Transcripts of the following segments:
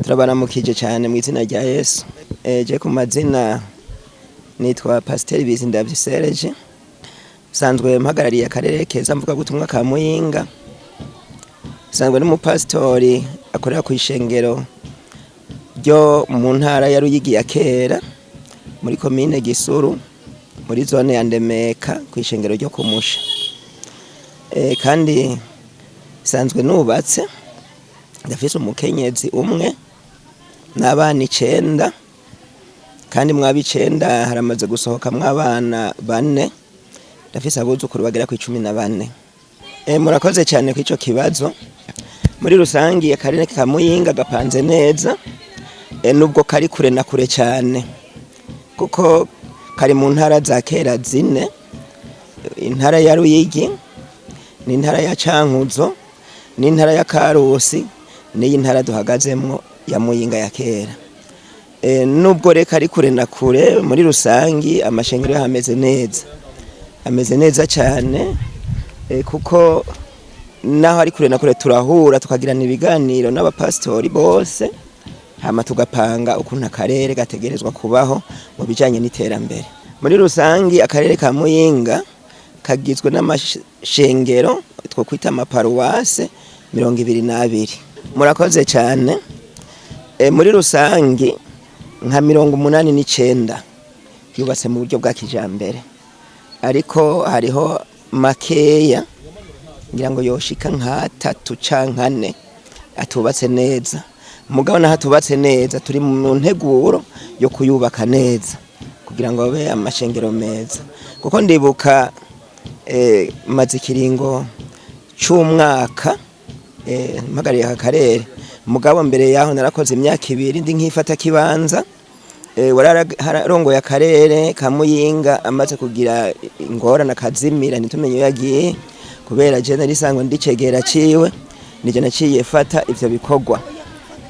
Turabaramukije cyane mu izina rya Yesu. Je ku mazina nitwa Pasteur Bizindavyi Serge. Sanzwe mpagarariye akarere keza mvuga gutumwa ka Muyinga. Sanzwe n'umupastori akorera ku ishengero ryo mu ntara ya Ruyigi ya kera muri commune Gisuru muri zone ya Ndemeka ku ishengero ryo Kumusha. Kandi sanzwe nubatse ndafise umukenyezi umwe n'abana 9 kandi mwaba 9 haramaze gusohoka mw'abana 4 ndafise abuzukuru bagera ku 14. Murakoze cyane ku ico kibazo. Muri rusangi akarere ka Muyinga gapanze neza nubwo kari kure na kure cyane kuko kari mu ntara za kera zine: intara ya Ruyigi, n'intara ya Cankuzo, n'intara ya Karusi, n'iyi ntara duhagazemwo ya Muyinga ya kera. Nubwo reka ari kure na kure, muri rusangi amashengero hameze neza cyane kuko naho ari kure na kure turahura tukagirana ibiganiro n'abapastori bose, hama tugapanga ukuntu akarere gategerezwa kubaho mu bijanye n'iterambere. Muri rusangi akarere ka Muyinga kagizwe n'amashengero two kwita amaparuwase 22. Murakoze cyane. Muri rusangi nka 89 yubatse mu buryo bwa kijambere, ariko hariho makeya ngira ngo yoshika nka 3 canke 4 atubatse neza. Mugabo naho atubatse neza turi mu nteguro yo kuyubaka neza kugira ngo abe amashengero meza, kuko ndibuka maze ikiringo c'umwaka mpagariye akarere. Mugabo mbere yaho narakoze imyaka 2 ndi nkifata kibanza wararongoye akarere ka Muyinga amaze kugira ingorane akazimira ntitumenye yagiye kubera je nari sangwe ndicegera ciwe nije naciye fata ivyo bikorwa.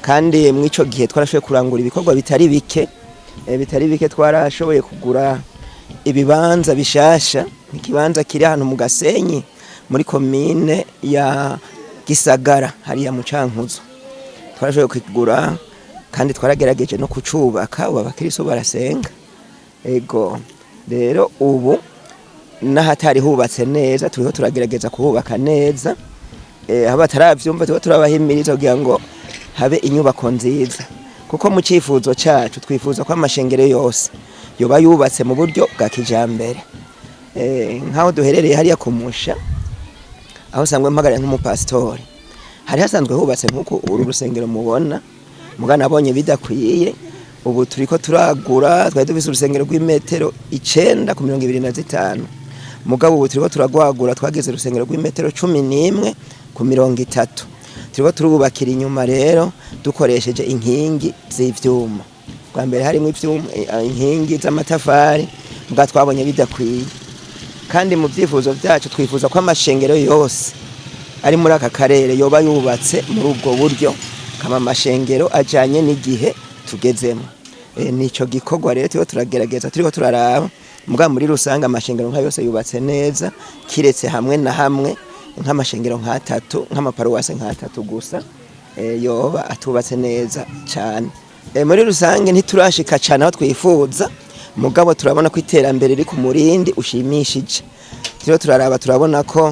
Kandi mwico gihe twarashoboye kurangura ibikorwa bitari bike twarashoboye kugura ibibanza bishasha. Ikibanza kiri hano mu Gasenyi muri commune ya Gisagara hariya mu Cankuzo twarashoboye kugura, kandi twaragerageje no kucubaka. Abakristo barasenga. Ego rero ubu nahatari hubatse neza turiho turagerageza kuhubaka neza. Aba bataravyumva tuba turabahimiriza kugira ngo habe inyubako nziza, kuko mu cifuzo cacu twifuza ko amashengero yose yoba yubatse mu buryo bwa kijambere. Nkaho duherereye hariya Kumusha aho sangwe mpagarariye nk'umupastori, hari hasanzwe hubatse nk'uko uru rusengero mubona, muga nabonye bidakwiye. Ubu turiko turagura, twari dufise urusengero rw'imetero 9 ku 25, mugabo ubu turiko turagwagura twageze urusengero rw'imetero 11 ku 30. Turiko turubakira inyuma rero dukoresheje inkingi z'ivyuma. Kwa mbere harimo inkingi z'amatafari, muga twabonye bidakwiye. Kandi mu byifuzo byacu twifuza ko amashengero yose ari muri aka karere yoba yubatse muri ubwo buryo, kama amashengero ajanye n'igihe tugezemo. Nico gikorwa rero turiko turagerageza, turiko turaraba. Muga muri rusanga amashengero nka yose yubatse neza, kiretse hamwe na hamwe nk'amashengero nka 3 nk'amaparuwase nka 3 gusa yoba atubatse neza cyane. Muri rusange ntiturashika cyane aho twifuza, mugabo turabona ko iterambere riri ku murindi ushimishije. Turiko turaraba turabona ko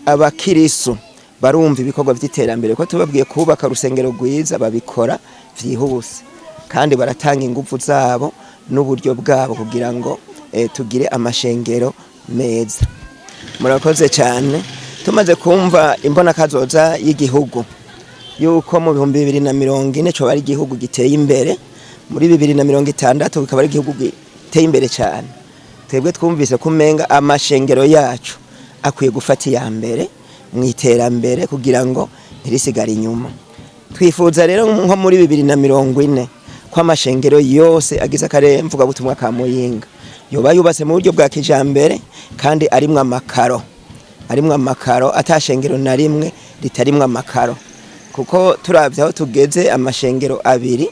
abakirisu barumva ibikorwa by'iterambere, ko tubabwiye kubaka urusengero rwiza babikora vyihuse, kandi baratanga ingufu zabo n'uburyo bwabo kugira ngo tugire amashengero meza. Murakoze cyane. Tumaze kumva imbona kazoza y'igihugu yuko mu 2040 cyo bari igihugu giteye imbere, muri 2060 bikaba ari igihugu giteye imbere cyane. Twebwe twumvise kumenga amashengero yacu akwiye gufata iya mbere mu iterambere kugira ngo ntirisigare inyuma. Twifuza rero nko muri 2040 ko amashengero yose agize akarere mvuga butumwa ka Muyinga yoba yubatse mu buryo bwa kijambere, kandi arimwe amakaro, atashengero na rimwe ritarimwe amakaro, kuko turavye aho tugeze amashengero 2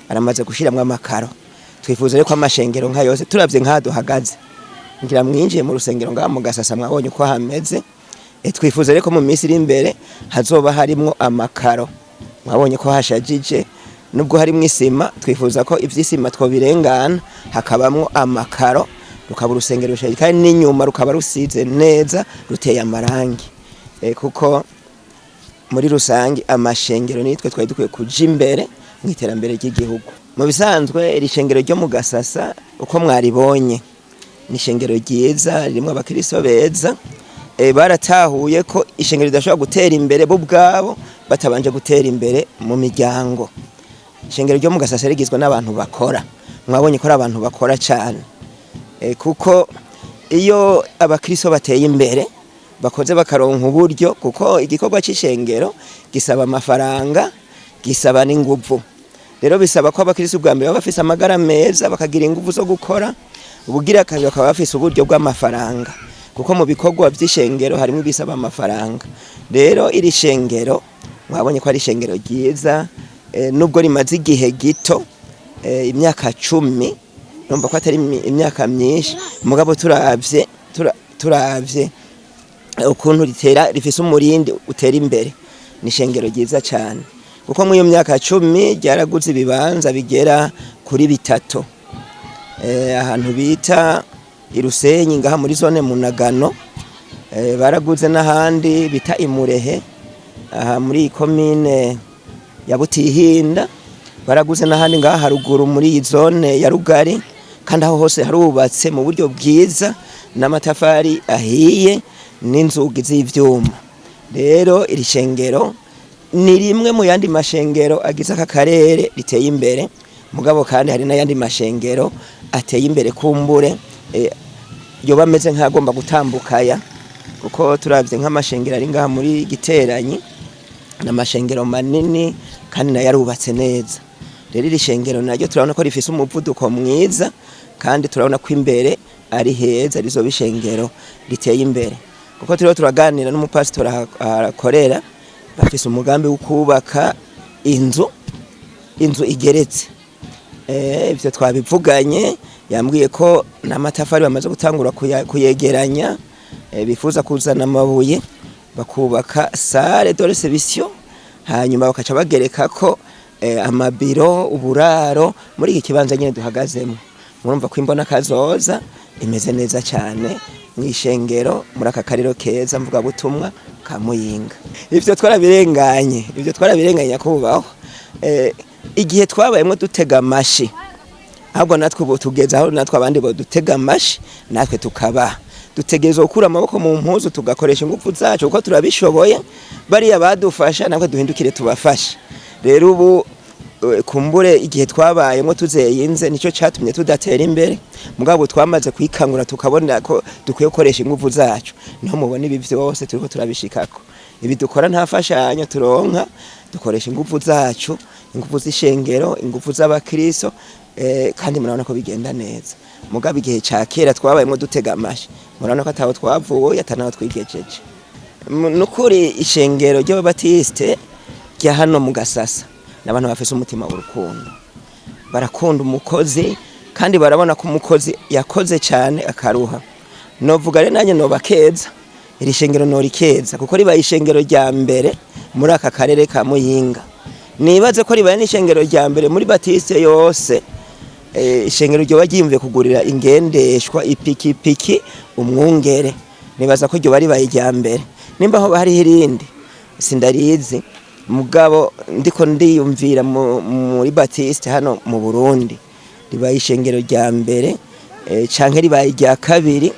aramaze gushiramwe amakaro. Twifuza rero ko amashengero nka yose turavye nka duhagaze, ngira mwinjiye mu rusengero ngaha mu Gasasa mwabonye uko hameze. Twifuza rero ko mu minsi iri imbere hazoba harimwo amakaro, mwabonye ko hashajije, nubwo harimo isima twifuza ko ivy'isima twobirengana hakabamwo amakaro, rukaba urusengero rushajije kandi n'inyuma rukaba rusize neza ruteye amarangi, kuko muri rusangi amashengero nitwe twari dukwiye kuja imbere mu iterambere ry'igihugu. Mu bisanzwe iri shengero ryo mu Gasasa uko mwaribonye ni ishengero ryiza ririmo abakristo beza, baratahuye ko ishengero ridashobora gutera imbere bo ubwabo batabanje gutera imbere mu miryango. Ishengero ryo mu Gasasa rigizwe n'abantu bakora, mwabonye ko ari abantu bakora cyane, kuko iyo abakristo bateye imbere bakoze bakaronka uburyo, kuko igikorwa c'ishengero gisaba amafaranga, gisaba n'inguvu. Rero bisaba ko abakristo bwa mbere baba bafise amagara meza, bakagira inguvu zo gukora, ubugira kabiri bakaba bafise uburyo bw'amafaranga, kuko mu bikorwa vy'ishengero harimo ibisaba amafaranga. Rero iri shengero mwabonye ko ari ishengero ryiza, nubwo rimaze igihe gito, imyaka 10, numva ko atari imyaka myinshi, mugabo turavye ukuntu rifise umurindi utera imbere, ni ishengero ryiza cyane, kuko mu iyo myaka 10 ryaraguze ibibanza bigera kuri 3, ahantu bita Irusenyi ngaha muri zone Munagano, baraguze n'ahandi bita Imurehe aha muri komine ya Butihinda, baraguze n'ahandi ngaha haruguru muri zone ya Rugari, kandi aho hose harubatse mu buryo bwiza n'amatafari ahiye n'inzugi z'ivyuma. Rero iri shengero ni rimwe mu yandi mashengero agize aka karere riteye imbere, mugabo kandi hari n'ayandi mashengero ateye imbere kumbure yoba ameze nk'agomba gutambukaya, kuko turavye nk'amashengero ari ngaha muri Giteranyi n'amashengero manini kandi nayo arubatse neza. Rero iri shengero naryo turabona ko rifise umuvuduko mwiza, kandi turabona ko imbere ari heza, rizoba ishengero riteye imbere, kuko turiho turaganira n'umupasitori ahakorera, bafise umugambi wo kubaka inzu igeretse. Ivyo twabivuganye, yambwiye ko n'amatafari bamaze gutangura kuyegeranya, bifuza kuzana amabuye bakubaka salle de reception, hanyuma bakaca bagereka ko amabiro, uburaro muri iki kibanza nyene duhagazemo. Murumva ko imbona kazoza imeze neza cyane mw'ishengero muri aka kariro keza mvuga butumwa ka Muyinga. Ivyo twarabirenganye nyakubahwa, igihe twabayemo dutega amashi, ahubwo natwe ubu tugeze aho natwe abandi bo dutega amashi, natwe tukaba dutegerezwa gukura amaboko mu mpuzu tugakoresha ingufu zacu, kuko turabishoboye, bariya badufasha natwe duhindukire tubafasha. Rero ubu kumbure igihe twabayemo tuzeyinze nico catumye tudatera imbere, mugabo twamaze kwikangura tukabona ko dukwiye gukoresha ingufu zacu, niho mubona ibi vyose turiko turabishikako. Ibi dukora nta fashanyo turonka, dukoresha ingufu zacu, ingufu z'ishengero, ingufu z'abakristo, kandi murabona ko bigenda neza. Mugabo igihe ca kera twabayemo dutega amashi, murabona ko ataho twavuye atanaho twigejeje. Nukuri ishengero ry'Ababatiste rya hano mu Gasasa n'abantu bafise umutima w'urukundo, barakunda umukozi, kandi barabona ko umukozi yakoze cyane akaruha. Novuga rero nanjye nobakeza, iri shengero norikeza, kuko ribaye ishengero rya mbere muri aka karere ka Muyinga. Nibaze ko ribaye n'ishengero rya mbere muri Batiste yose, ishengero ryo bagiyumviye kugurira ingendeshwa ipikipiki umwungere. Nibaza ko ryo bari baye rya mbere, nimba ho hari irindi sindarizi, mugabo ndiko ndiyumvira muri Batiste hano mu Burundi ribaye ishengero rya mbere, canke ribaye rya kabiri,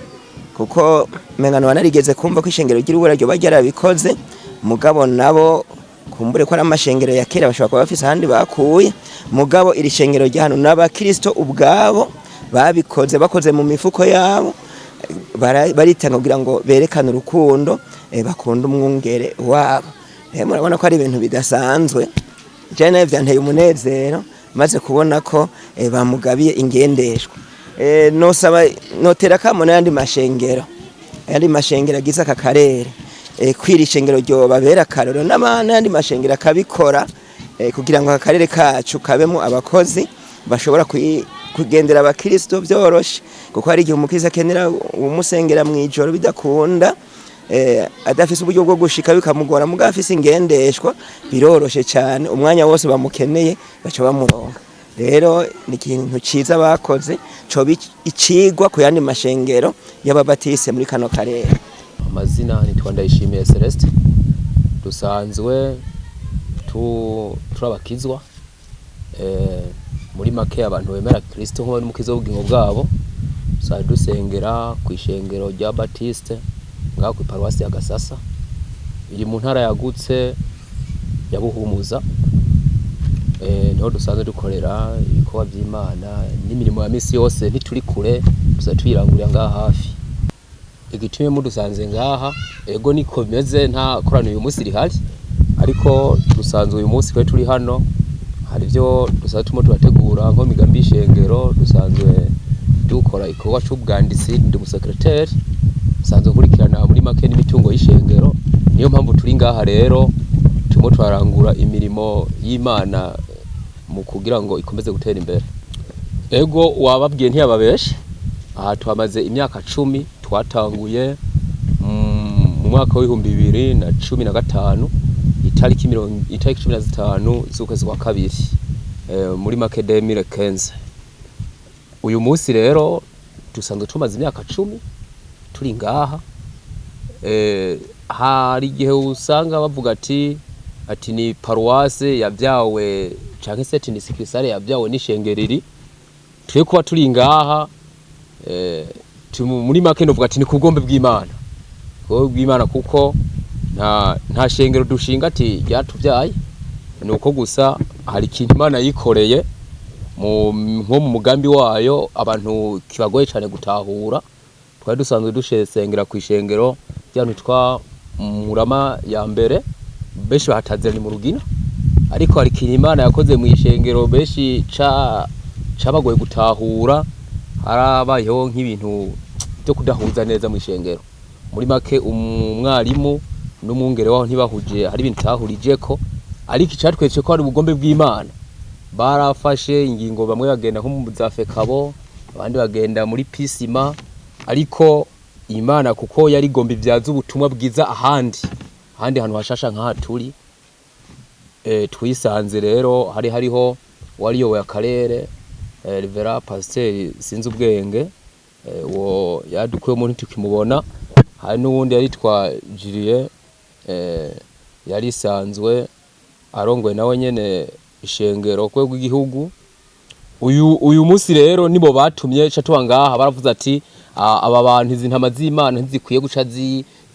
kuko mengano banarigeze kumva ko ishengero ry'Irubura ryo baryarabikoze, mugabo nabo kumbure ko ari amashengero ya kera bashobora kuba bafise ahandi bakuye, mugabo iri shengero rya hano n'abakristo ubwabo babikoze, bakoze mu mifuko yabo, baritanga kugira ngo berekane urukundo, bakunda umwungere wabo. Murabona ko ari ibintu bidasanzwe, je nayo vyanteye umunezero maze kubona ko bamugabiye ingendeshwa. Nosaba notera kamo n'ayandi mashengero, ayandi mashengero agize aka karere, kwiri shengero ryo babera karoro n'ayandi mashengero akabikora, kugira ngo aka karere kacu kabemo abakozi bashobora kugendera abakristo byoroshe, kuko hari igihe umukristo akenera umusengera mwijoro bidakunda, adafise uburyo bwo gushika bikamugora, mugabo afise ingendeshwa biroroshe cyane, umwanya wose bamukeneye baca bamuronka. Rero ni ikintu ciza bakoze co icigwa ku yandi mashengero y'ababatise muri kano karere. Amazina nitwa Ndayishimiye Celeste, dusanzwe turabakizwa muri make abantu bemera Kristo nko bari mukizo w'ubugingo bwabo, sa dusengera ku ishengero rya Baptiste ngaho ku paruwasi ya Gasasa iri mu ntara yagutse ya Buhumuza. Niho dusanzwe dukorera ibikorwa by'Imana n'imirimo ya misi yose, ntituri kure tuza tuyirangurira ngaha hafi. Igitumye mudusanze ngaha ego niko bimeze, nta korano uyu munsi rihari, ariko dusanzwe uyu munsi kwe turi hano hari byo dusanzwe turategura nko migambi y'ishengero. Dusanzwe dukora ikorwa cy'ubwanditsi, ndi umusekreteri, dusanzwe kurikirana muri make n'imitungo y'ishengero. Niyo mpamvu turi ngaha rero twarangura imirimo y'Imana mu kugira ngo ikomeze gutera imbere. Ego wababwiye ntiyababeshe, aha twamaze imyaka 10 twatanguye mu mwaka wa 2015 itariki 15 z'ukwezi kwa kabiri muri make 2015. Uyu munsi rero dusanzwe tumaze imyaka 10 turi ngaha. Hari igihe usanga bavuga ati ni paruwase yabyawe canke se ni sikrisare yabyawe n'ishengeriri. Twe kuba turi ngaha muri make novuga ati ni kubwombe bw'Imana, kuko nta shengero dushinga ati ryatuvyaye, nuko gusa hari ikintu Imana yikoreye nko mu mugambi wayo abantu kibagoye cyane gutahura. Twari dusanzwe dushesengera ku ishengero ry'abantu twa Murama ya mbere, benshi bahatazira ni mu Rugina, ariko hari ikintu Imana yakoze mu ishengero benshi cabagoye gutahura. Harabayeho nk'ibintu byo kudahuza neza mu ishengero. Muri make umwarimu n'umwungere waho ntibahuje, hari ibintu tahurijeko, ariko icatwetse ko ari ubugombe bw'Imana. Barafashe ingingo, bamwe bagenda nko mu Zafekabo, abandi bagenda muri Pisima, ariko Imana kuko yari gombe ibyaza ubutumwa bwiza ahandi hantu hashasha nk'aha turi. Twisanze rero hariho wariyoboye akarere Rivera Pasteur sinzi ubwenge, wo yadukuye umuntu tukimubona. Hari n'uwundi yaritwa Julien yari sanzwe arongwe nawe nyene ishengero kwe bw'igihugu. Uyu munsi rero nibo batumye catuba ngaha, baravuze ati aba bantu izi ntama z'Imana ntizikwiye guca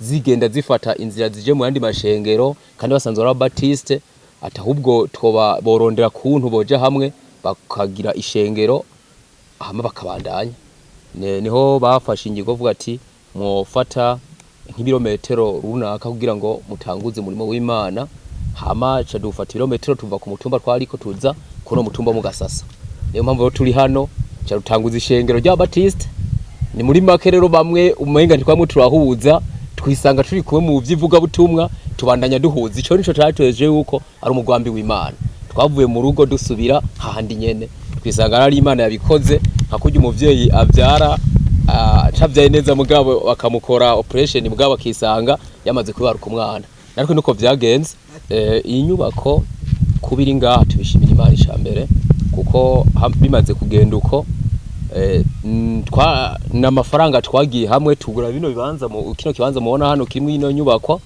zigenda zifata inzira zije mu yandi mashengero, kandi basanzwe ari Baptiste, atahubwo twoba borondera kuntu boja hamwe bakagira ishengero hama bakabandanya. Niho bafashe ingingo vuga ati mwofata nk'ibirometero runaka kugira ngo mutanguze umurimo w'Imana, hama ca dufata ibirometero tuva ku mutumba twariko tuza kuno mutumba mu Gasasa. Niyo mpamvu turi hano ca dutanguza ishengero rya Baptiste. Ni muri make rero bamwe umenga ntikwamwe turahuza, twisanga turi kumwe mu byivuga butumwa, tubandanya duhuza. Ico nico cyatoje yuko ari umugwambi w'Imana. Twavuye mu rugo dusubira hahandi nyene, twisanga ari Imana yabikoze. Hakujya umuvyeyi abyara cavyaye neza, mugabo bakamukora operation, mugabo akisanga yamaze kwibaruka umwana. Ariko nuko vyagenze. Iyi nyubako kubiri ngaha tubishimira Imana ishambere, kuko bimaze kugenda uko n'amafaranga twagiye hamwe tugura bino bibanza mu kino kibanza mubona hano kimwe ino nyubako.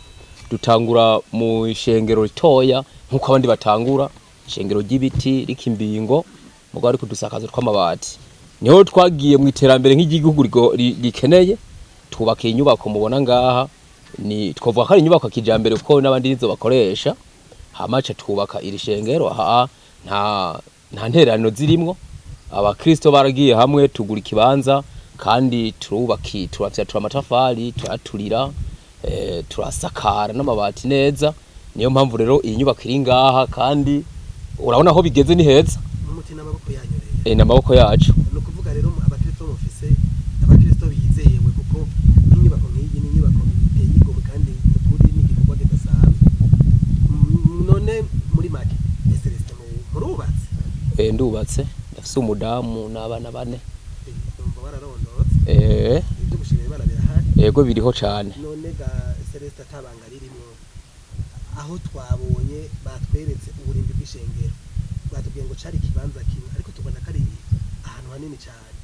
Dutangura mu ishengero ritoya nkuko abandi batangura, ishengero ry'ibiti rikimbingo, mugo ariko dusakaza tw'amabati. Niho twagiye mu iterambere nk'igihugu rikeneye, twubaka inyubako mubona ngaha. Ni twovuga ko ari inyubako kijambere kuko n'abandi nizo bakoresha. Hamaca twubaka iri shengero, nta ntererano zirimwo. Abakristo baragiye hamwe tugura ikibanza, kandi turafyatura amatafari, turaturira, turasakara n'amabati neza. Niyo mpamvu rero iyi nyubako iri ngaha, kandi urabona aho bigeze ni heza. N'umuti n'amaboko yanyu. N'amaboko yacu. No kuvuga rero abakristo mufise abakristo bizeyewe, kuko inyubako nk'iyi ni inyubako iteye igomwe kandi kuri n'igikorwa kidasanzwe. None muri make Celeste murubatse? Ndubatse, ndafise umudamu n'abana 4. Ndumva wararondotse. Ibyo gushimira Imana birahari. Yego biriho cyane. None ga atabanga ririmo aho twabonye batweretse uburimbi bw'ishengero batubwiye ngo cari kibanza kimwe ariko tubona kari ahantu hanini cyane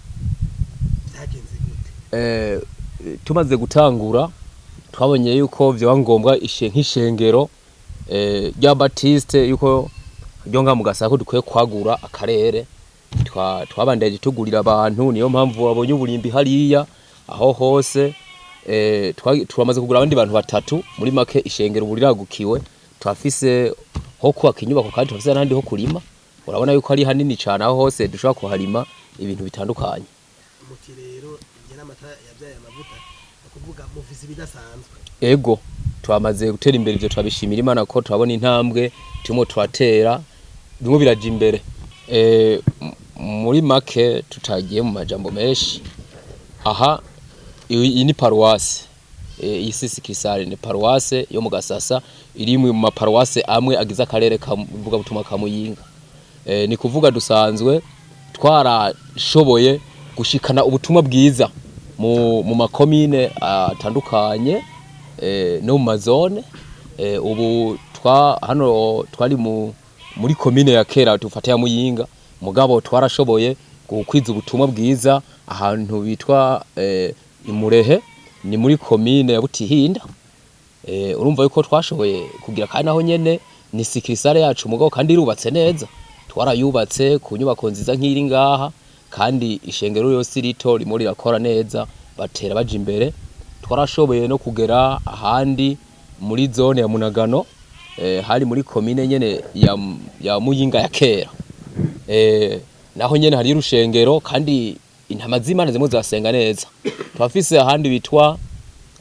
byagenze gute tumaze gutangura twabonye yuko byo ngombwa nk'ishengero rya Baptiste yuko ryonga mu Gasaka dukwiye kwagura akarere twabandaje tugurira abantu niyo mpamvu wabonye uburimbi hariya aho hose turamaze kugura abandi bantu batatu muri make ishengero buriragukiwe twafise ho kubaka inyubako kandi twafise n'andi ho kurima urabona yuko ari hanini cyane aho hose dushobora kuharima ibintu bitandukanye muti rero ingena amata yabyaye amavuta akuvuga mufise bidasanzwe ego twamaze gutera imbere ivyo twabishimira Imana ko twabona intambwe turimo twatera bimwe biraje imbere muri make tutagiye mu majambo menshi aha iyi ni paruwase iyi Sisi Krisale ni paruwase yo mu Gasasa iri mu maparuwase amwe agize akarere kavuga butuma kamuyinga ni kuvuga dusanzwe twarashoboye gushikana ubutumwa bwiza mu makomine atandukanye no mu mazone ubu hano twari muri komine ya kera tufataya muyinga mugabo twarashoboye gukwiza ubutumwa bwiza ahantu bitwa Imurehe ni muri komine ya Butihinda urumva yuko twashoboye kugira kandi naho nyene ni Sikrisale yacu mugabo kandi irubatse neza twarayubatse ku nyubako nziza nk'iri ngaha kandi ishengero yose rito rimo rirakora neza batera baje imbere twarashoboye no kugera ahandi muri zone ya Munagano hari muri komine nyene ya Muyinga ya kera naho nyene hari urushengero kandi intama z'Imana zimwe zasenga neza twafise ahandi bitwa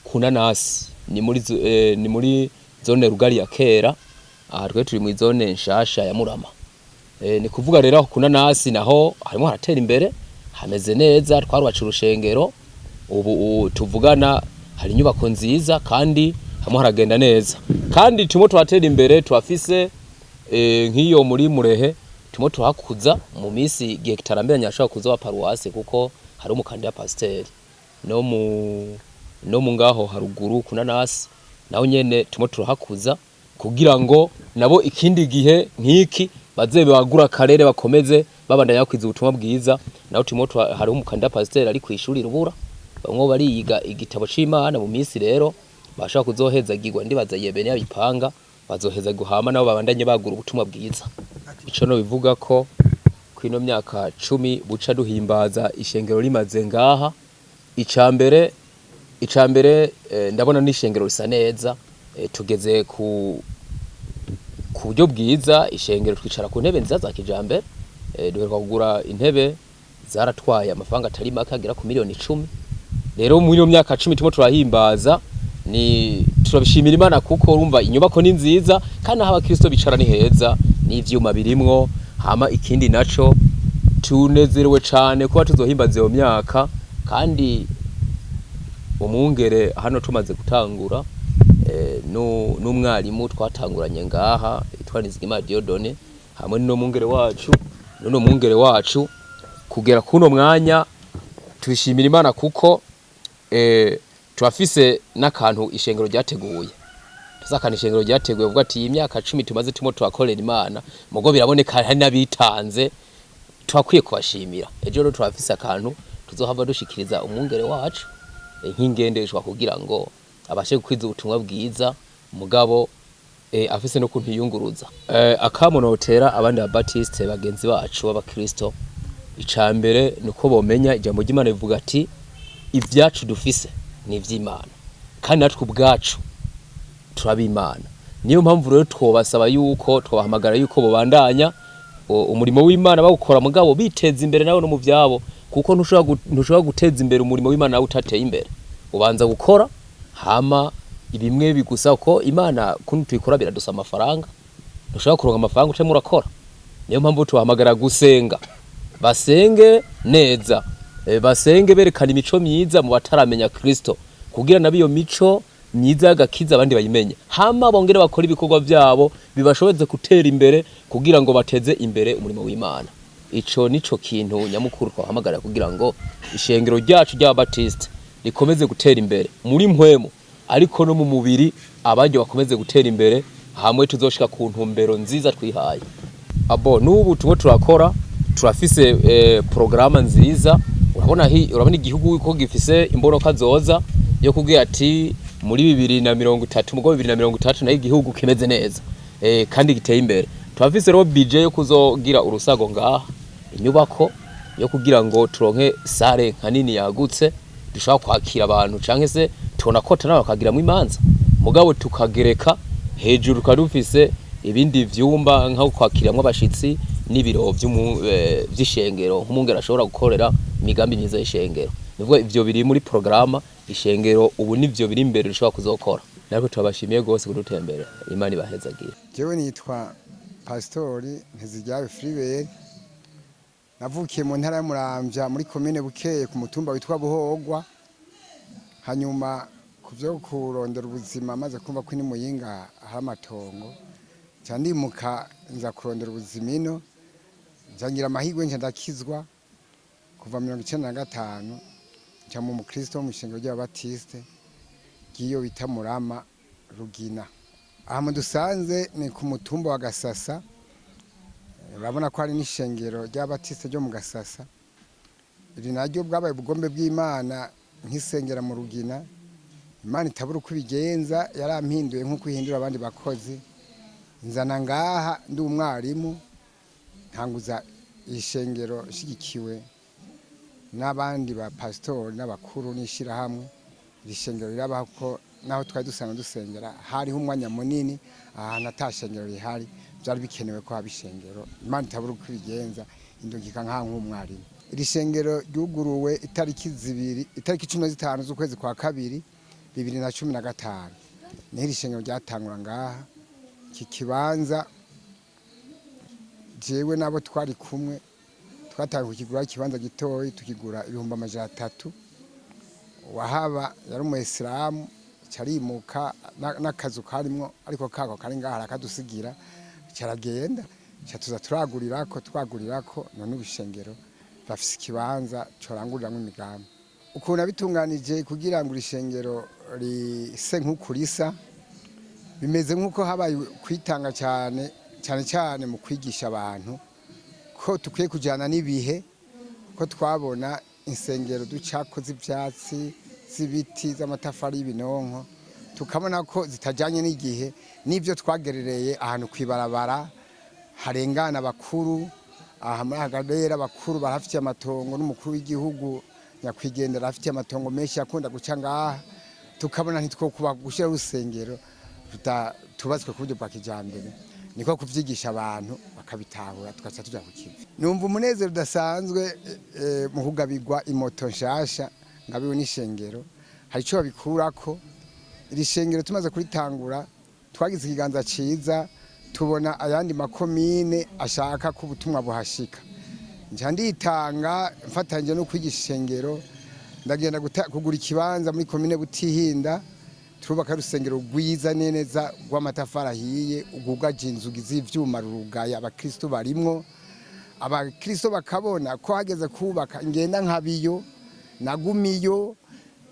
Kunanasi ni muri zone rugari ya kera aha twe turi mu zone nshasha ya Murama ni kuvuga rero Kunanasi naho harimo haratera imbere hameze neza twarubaca urushengero ubu tuvugana hari inyubako nziza kandi hamwe haragenda neza kandi turimo twatera imbere twafise nk'iyo muri Murehe turimo tuhakuza mu minsi gihe kitarambiranye ashaka kuza wa paruwase kuko hari umukandida pasiteri no mu ngaho haruguru Kunanasi naho nyene turimo turahakuza kugira ngo nabo ikindi gihe nk'iki baze bagura akarere bakomeze babandanya kwiza ubutumwa bwiza naho turimo hari umukandida pasiteri ari kwishuri rubura bamwe bariyiga igitabo c'Imana mu minsi rero bashaka kuzohezagirwa ndibaza yebene yabipanga bazoheza guhama nabo babandanye bagura ubutumwa bwiza ico no bivuga ko kwino myaka 10 buca duhimbaza ishengero rimaze ngaha icambere ndabona n'ishengero risa neza tugeze ku buryo bwiza ishengero twicara ku ntebe nziza za kijambere duheruka kugura intebe zaratwaye amafaranga atari make agera ku miliyoni 10 rero muri iyo myaka 10 turimo turahimbaza ni turabishimira Imana kuko urumva inyubako ni nziza kandi aho abakristo bicara ni heza n'ivyuma birimwo hama ikindi naco tunezerewe cyane kuba tuzohimbaza iyo myaka kandi umwungere hano tumaze gutangura n'umwarimu twatanguranye ngaha yitwa Nizigima Diodone hamwe n'umwungere wacu kugera kuno mwanya tubishimira Imana kuko twafise n'akantu ishengero ryateguye tuzakana ishengero ryateguye vuga ati imyaka 10 tumaze turimo twakorera Imana mugo biraboneka hari nabitanze twakwiye kubashimira ejo rero twafise akantu tuzohava dushikiriza umwungere wacu nk'ingendeshwa kugira ngo abashe gukwiza ubutumwa bwiza mugabo afise no kuntiyunguruza akamunotera abandi ba Baptiste bagenzi bacu b'abakristo icambere nuko bomenya ijambo ry'Imana rivuga ati ivyacu dufise ni ivy'Imana kandi natwe ubwacu turabimana niyo mpamvu rero twobasaba yuko twabahamagara yuko bobandanya umurimo w'Imana bawukora mugabo biteza imbere nawe no mu vyabo kuko ntushobora guteza imbere umurimo w'Imana nawe utateye imbere ubanza gukora hama ibimwe bigusa ko Imana kuntu tuyikora biradusa amafaranga ntushobora kuronka amafaranga utemwe urakora niyo mpamvu tubahamagara gusenga basenge neza basenge berekana imico myiza mu bataramenya Kristo kugira nabiyo mico myiza y'agakiza abandi bayimenye hama bongere bakora ibikorwa byabo bibashobeze gutera imbere kugira ngo bateze imbere umurimo w'Imana ico nico kintu nyamukuru twahamagara kugira ngo ishengero ryacu rya Baptiste rikomeze gutera imbere muri mpwemo ariko no mu mubiri abanje bakomeze gutera imbere hamwe tuzoshika ku ntumbero nziza twihaye. Abo n'ubu tubo turakora turafise programa nziza, urabona igihugu uko gifise imboroka zoza yo kugira ati muri 2030 mugo 2030 nayo igihugu kimeze neza kandi giteye imbere. Turafise rero budget yo kuzogira urusago ngaha, inyubako yo kugira ngo turonke sare kanini yagutse dushaka kwakira abantu canke se tubona ko tana bakagiramwe imanza mugabo tukagereka hejuru kadufise ibindi vyumba nka kwakiramwe abashitsi n'ibiro vy'ishengero nk'umungera ashobora gukorera imigambi myiza y'ishengero. Nivwo ivyo biri muri programa ishengero ubu nivyo biri imbere dushobora kuzokora. Nariko tubashimiye gose kudutembera. Imana ibahezagira. Jewe nitwa Pastori Nteziryayo Fribert, navukiye mu ntara ya Muramvya muri commune Bukeye ku mutumba witwa Buhogwa. Hanyuma kuvyo kurondera ubuzima maze kumva ko ni Muyinga hari amatongo cyandimuka nza kurondera ubuzima ino, njangira amahirwe nje ndakizwa kuva 1995 nca mu Mukristo mu ishengero ry'Abatiste giyo bita Murama Rugina. Aha mu dusanze ni ku mutumba wa Gasasa, urabona ko hari n'ishengero ry'Abatiste ryo mu Gasasa. Iri naryo bwabaye ubugombe bw'Imana nk'isengera mu Rugina. Imana itabura uko ibigenza, yarampinduye nk'uko ihindura abandi bakozi. Nzana ngaha ndi umwarimu, ntanguza ishengero shigikiwe n'abandi ba pastor n'abakuru n'ishira hamwe. Iri shengero rirabaho ko naho twari dusana dusengera hariho umwanya munini ahantu atashengero rihari, byari bikenewe ko habishengero. Imana itabura uko ibigenza, indugika nk'umwarimu. Iri shengero ryuguruwe itariki 15 z'ukwezi kwa kabiri 2015. Ni iri shengero ryatangura ngaha. Iki kibanza jewe nabo twari kumwe twatangiye kugura ikibanza gitoyi, tukigura 300,000. Wahaba yari umuyisilamu cyarimuka n'akazu karimwo, ariko kako kari ngaha akadusigira cyaragenda cyatuza twagurirako none ubishengero bafise ikibanza coranguriramwe imigambi. Ukuntu abitunganije kugira ngo ishengero rise nk'ukurisa, bimeze nk'uko habaye kwitanga cyane mu kwigisha abantu ko tukwiye kujana n'ibihe, ko twabona insengero ducako z'ivyatsi z'ibiti z'amatafari y'ibinonko, tukabona ko zitajanye n'igihe n'ivyo twagerereye ahantu kwibarabara harengana bakuru. Aha muri Hagadera bakuru barafite amatongo, n'umukuru w'igihugu nyakwigendera afite amatongo menshi yakunda guca ngaha. Tukabona ntitwo kuba gushira urusengero tubatswe ku buryo bwa kijambere, niko kuvyigisha abantu bakabitahura tukaca tuja ku kivi. Numva umunezero udasanzwe mu kugabirwa imoto nshasha ngabiwe n'ishengero, hari ico babikurako. Iri shengero tumaze kuritangura twagize ikiganza ciza, tubona ayandi makomine ashaka ko ubutumwa buhashika. Nja nditanga mfatanje no kwigisha ishengero, ndagenda kugura ikibanza muri komine Butihinda, turubaka rusengero rwiza neza rw'amatafari ahiye, ugugaje inzugi z'ivyuma rurugaya. Abakristo barimwo, abakristo bakabona ko hageze kubaka ngenda nkabiyo nagumiyo.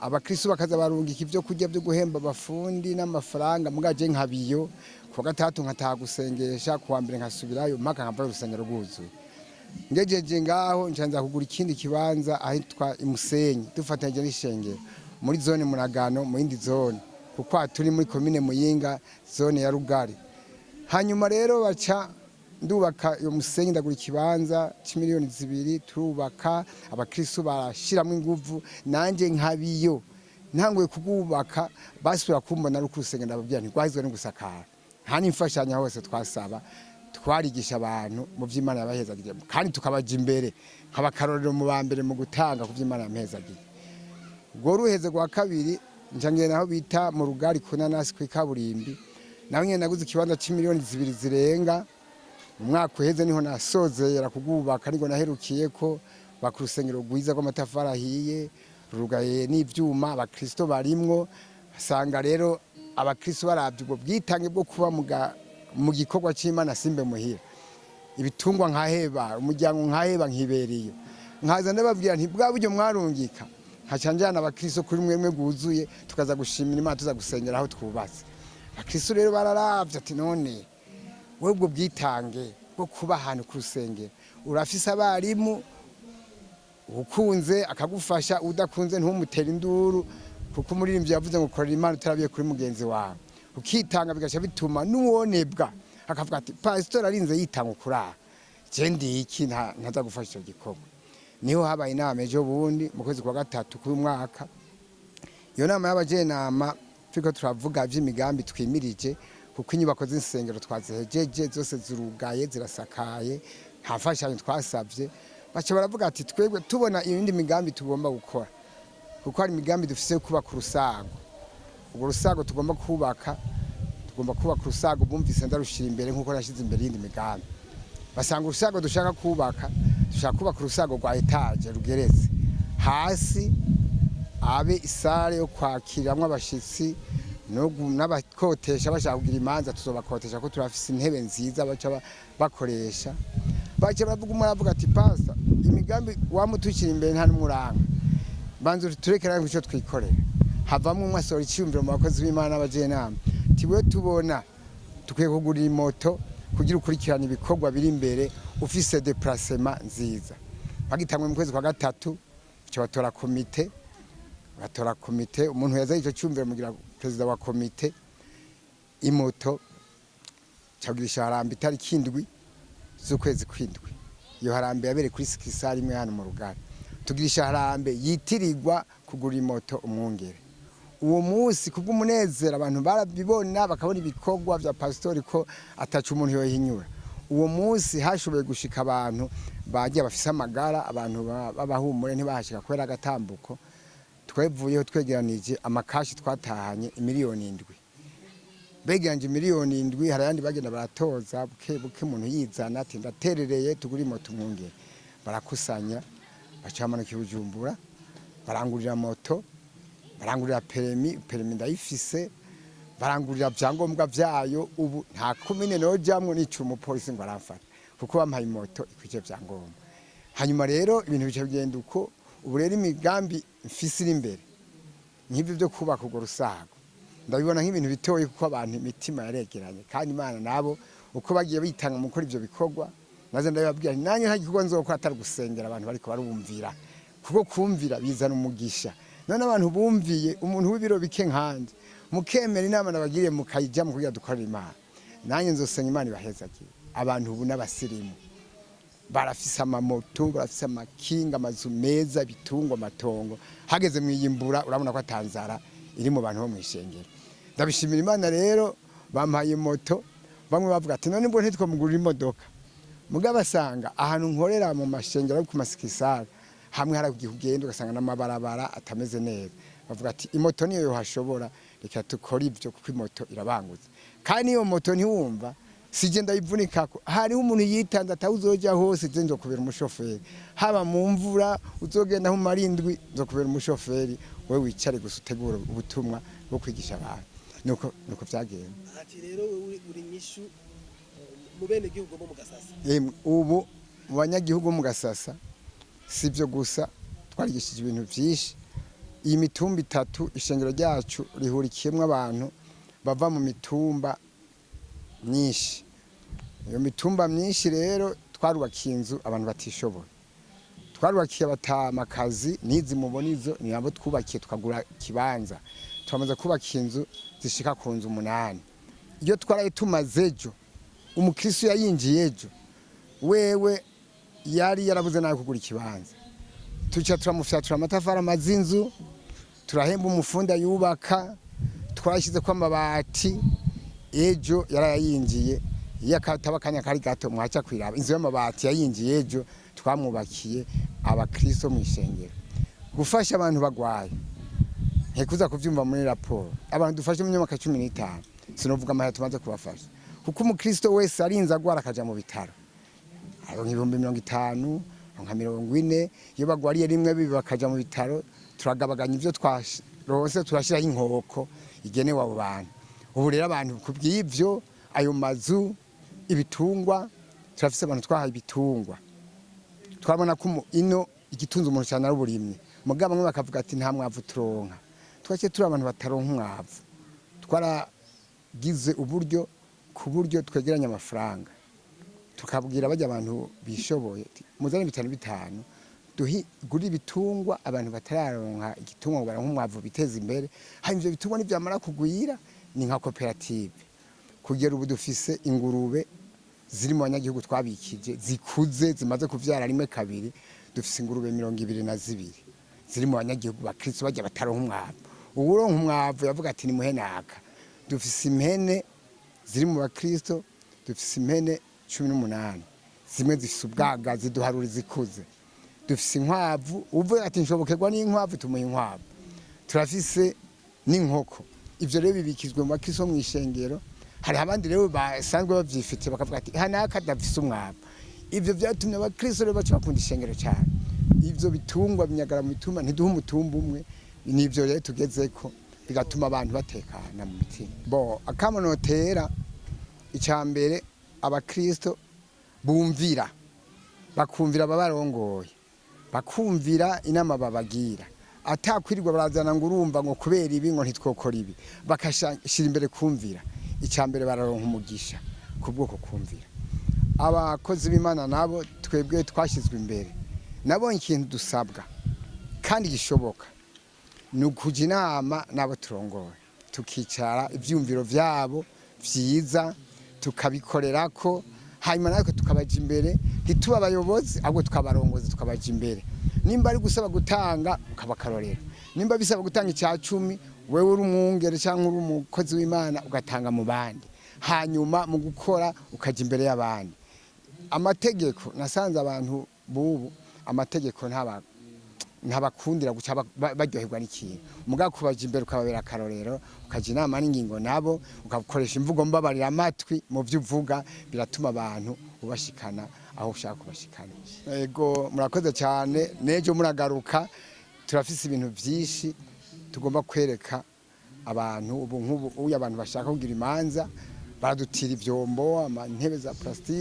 Abakristo bakaza barungika ivyo kurya byo guhemba abafundi n'amafaranga, mugaje nkabiyo. Ku gatatu nkataha gusengesha, kuwa mbere nkasubirayo mpaka nkava urusengero rwuzuye. Ngejeje ngaho ncanza kugura ikindi kibanza ahitwa Imusenyi, dufatanye n'ishengero muri zone Muragano, mu yindi zone, kuko turi muri komine Muyinga zone ya Rugari. Hanyuma rero baca ndubaka iyo Musenyi, ndagura ikibanza c'imiliyoni 2, turubaka. Abakristo barashiramo inguvu, nanje nkabiyo ntanguye kugubaka. Basubira kumbona ari kurusengero, ndababwira nti gwahizwe no gusakara. Nta n'imfashanya hose twasaba, twarigisha abantu mu vy'Imana yabahezagiye, kandi tukabaja imbere nk'abakarorero mu bambere mu gutanga ku vy'Imana yamuhezagiye. Ubwo ruheze gwa kabiri njangiye naho bita mu Rugari kunanasi kw'ikaburimbi, naho nyene naguze ikibanza c'imiliyoni 2 zirenga. Umwaka uheze niho nasozera kugubaka, ariko naherukiye ko bakurusengero rwiza rw'amatafari ahiye rurugaye n'ivyuma. Abakristo barimwo, asanga rero abakristo baravye ubwo bwitange bwo kuba mu gikorwa c'Imana simbe muhira. Ibitungwa nkaheba, umuryango nkaheba nkiberiyo, nkaza ndababwira nti bwa buryo mwarungika haca njana abakristo kuri mwemwe guzuye tukaza gushimira Imana tuza gusengera aho twubatse. Abakristo rero bararavye ati none wewe ubwo bwitange bwo kuba ahantu ku rusengero urafise abarimu ukunze akagufasha udakunze ntumutere induru kuko umuririmbyi yavuze ngo korera Imana utarabiye kuri mugenzi wawe ukitanga bigasha bituma nuwonebwa akavuga ati pastor arinze yitanga ukura je ndi iki ntaza gufasha icyo gikorwa. Niho habaye inama ejo bundi mu kwezi kwa gatatu k'uyu mwaka. Iyo nama y'abajenama turiko turavuga vy'imigambi twimirije kuko inyubako z'insengero twazihejeje zose zirugaye zirasakaye nta mfashanyo twasavye. Baca baravuga ati twebwe tubona ibindi migambi tugomba gukora kuko hari imigambi dufise yo kubaka urusago. Ubwo rusago tugomba kubaka urusago bumvise ndarushira imbere nkuko nashize imbere y'indi migambi. Basanga urusago dushaka kubaka urusago rwa etage rugeretse hasi abe isare yo kwakiramwe abashitsi n'abakotesha bashaka kugira imanza tuzobakotesha ko turafise intebe nziza baca bakoresha. Baca baravuga ati pasta imigambi wamutukira imbere nta n'umuranga banze turekera ngo icyo twikorera havamwe umwe asora icyumviro mu bakozi b'Imana n'abajenama tiwe tubona tukwiye kugurira moto kugira ukurikirana ibikorwa biri imbere ufise déplacement nziza. Bagitamwe mu kwezi kwa gatatu cyo batora komite umuntu yazaye icyo cyumviro mugira president wa komite imoto cyagirisha harambe itari kindwi z'ukwezi kwindwi. Iyo harambe yabere kuri sikisari imwe hano mu Rugari tugirisha harambe yitirirwa kugura imoto umwungere. Uwo munsi kubw'umunezero abantu barabibona bakabona ibikorwa vya pastori ko atacu umuntu yohinyura. Uwo munsi hashoboye gushika abantu bagiye bafise amagara abantu babahumure ntibahashika kwera agatambuko. Twevuyeho twegeranije amakashi twatahanye miliyoni 7. Begeranje miliyoni 7 harayandi bagenda baratoza buke umuntu yizana ati ndaterereye tuguri moto umwungere. Barakusanya bacamanuka Bujumbura barangurira moto barangurira permis ndayifise barangurira byangombwa byayo. Ubu nta kumene nojamwe n'icyo umupolisi ngo aramfata kuko bampaye moto ikwije byangombwa. Hanyuma rero ibintu bice bigenda uko ubu rero imigambi mfise iri imbere nk'ibyo byo kubaka urwo rusago ndabibona nk'ibintu bitoye kuko abantu imitima yaregeranye kandi Imana nabo uko bagiye bitanga mu gukora ivyo bikorwa naze ndababwira nanjye nta gikorwa nzokora atari gusengera abantu bariko barumvira kuko kumvira bizana umugisha. None abantu bumviye umuntu w'ibiro bike nkanje mukemera inama nabagiriye mukayija mu kugira dukorera Imana nanjye nzosenga Imana ibahezagiye. Abantu ubu n'abasirimu barafise amamoto barafise amakinga amazu meza bitungwa amatongo hageze mwiyimbura urabona ko atanzara iri mu bantu bo mwishengero. Ndabishimira Imana rero bampaye moto bamwe bavuga ati none mbo ntitwo mugurira imodoka mugaba basanga ahantu nkorera mu mashengero ku masikisara hamwe haragihugenda ugasanga n'amabarabara atameze neza bavuga ati imoto niyo yohashobora reka tukora ivyo kuko imoto irabanguza kandi iyo moto ntiwumva sije ndayivunikako hariho umuntu yitanze atawuzoja hose je nzokubera umushoferi haba mu mvura uzogenda mu marindwi nzokubera umushoferi wewe wicare gusa utegura ubutumwa bwo kwigisha abantu nuko vyagenda. Ati rero uri nyishu mu bene gihugu bo mu Gasasa. Ubu mu banyagihugu mu Gasasa sivyo gusa twarigishije ibintu vyinshi. Iyi mitumba 3 ishengero ryacu rihurikiyemwe abantu bava mu mitumba myinshi. Iyo mitumba myinshi rero twarubakiye inzu abantu batishoboye. Twarubakiye abatamakazi nizi mubona izo ni abo twubakiye tukagura kibanza. Twamaze kubaka inzu zishika ku nzu 8. Iyo twaraye tumazejo umukristo yayinjiye ejo wewe yari yarabuze nayo kugura ikibanza. Tuca turamufyatura amatafari amazinzu turahemba umufunda yubaka twarashize kwa amabati ejo yarayinjiye yakataba kanya kari gato mwacha kwiraba inzu y'amabati yayinjiye ejo twamwubakiye abakristo mu ishengero gufasha abantu bagwaye hekuza kuvyumva muri raporo abantu dufashe mu myaka 15 sinovuga amahera tumaze kubafasha kuko umukristo wese arinze agwara akaja mu bitaro ayo 50 nka 40 iyo bagwariye rimwe bibi bakaja mu bitaro turagabaganya ivyo twashirose turashiraho inkoko igenewe abo bantu. Ubu rero abantu kubw'ivyo ayo mazu ibitungwa turafise abantu twahaye ibitungwa twabona ko ino igitunze umuntu cyane ari uburimwe mugabo bamwe bakavuga ati nta mwavu turonka. Twace turi abantu bataronka umwavu, twaragize uburyo ku buryo twegeranya amafaranga tukabwira bajya abantu bishoboye muzane 5 duhigura ibitungwa abantu batararonka igitungwa ngo baronka umwavu biteza imbere. Hanyuma ivyo bitungwa nivyamara kugwira ni nka koperative. Kugera ubu dufise ingurube ziri mu banyagihugu twabikije zikuze zimaze kuvyara rimwe kabiri. Dufise ingurube 22 ziri mu banyagihugu bakristo bajya bataronka umwavu. Uburonka umwavu yavuga ati ni muhenaka. Dufise impene ziri mu bakristo, dufise impene 18 zimwe zifise ubwaga ziduharura zikuze. Dufise inkwavu uvuga ati nshobokerwa n'inkwavu tumuha inkwavu. Turafise n'inkoko. Ivyo rero bibikizwe mu bakristo mu ishengero. Hari abandi rero basanzwe bavyifite bakavuga ati hanaka dafise umwavu. Ivyo vyatumye abakristo rero baca bakunda ishengero cyane. Ivyo bitungwa binyagara mu bituma ntiduha umutumba umwe. Nivyo rero tugezeko bigatuma abantu batekana mu mitima. Bo akamonotera icambere abakristo bumvira bakumvira babarongoye bakumvira inama babagira atakwirirwa barazana ngo urumva ngo kubera ibi ngo ntitwokora ibi bakashira imbere kumvira. Icambere bararonka umugisha kubwoko kumvira. Abakozi b'Imana nabo twebwe twashizwe imbere nabo ikintu dusabwa kandi gishoboka ni ukuja inama nabo turongoye tukicara ivyumviro vyabo vyiza tukabikorerako. Hanyuma natwe tukabaja imbere ntituba abayobozi ahubwo tukabarongozi tukabaja imbere. Nimba ari gusaba gutanga ukabakarorera, nimba bisaba gutanga 10 wewe uri umwungere cyangwa uri umukozi w'Imana ugatanga mu bandi. Hanyuma mu gukora ukaja imbere y'abandi. Amategeko nasanze abantu bubu amategeko ntabakundira guca baryoherwa n'ikintu. Mugabo kubaja imbere ukababera akarorero ukaja inama n'ingingo nabo ukakoresha imvugo mbabarira amatwi mu byo uvuga biratuma abantu ubashikana aho ushaka kubashikana. Ego murakoze cyane nejo muragaruka turafise ibintu byinshi tugomba kwereka abantu ubu nk'ubu abantu bashaka kugira imanza baradutira ivyombo amantebe za plastique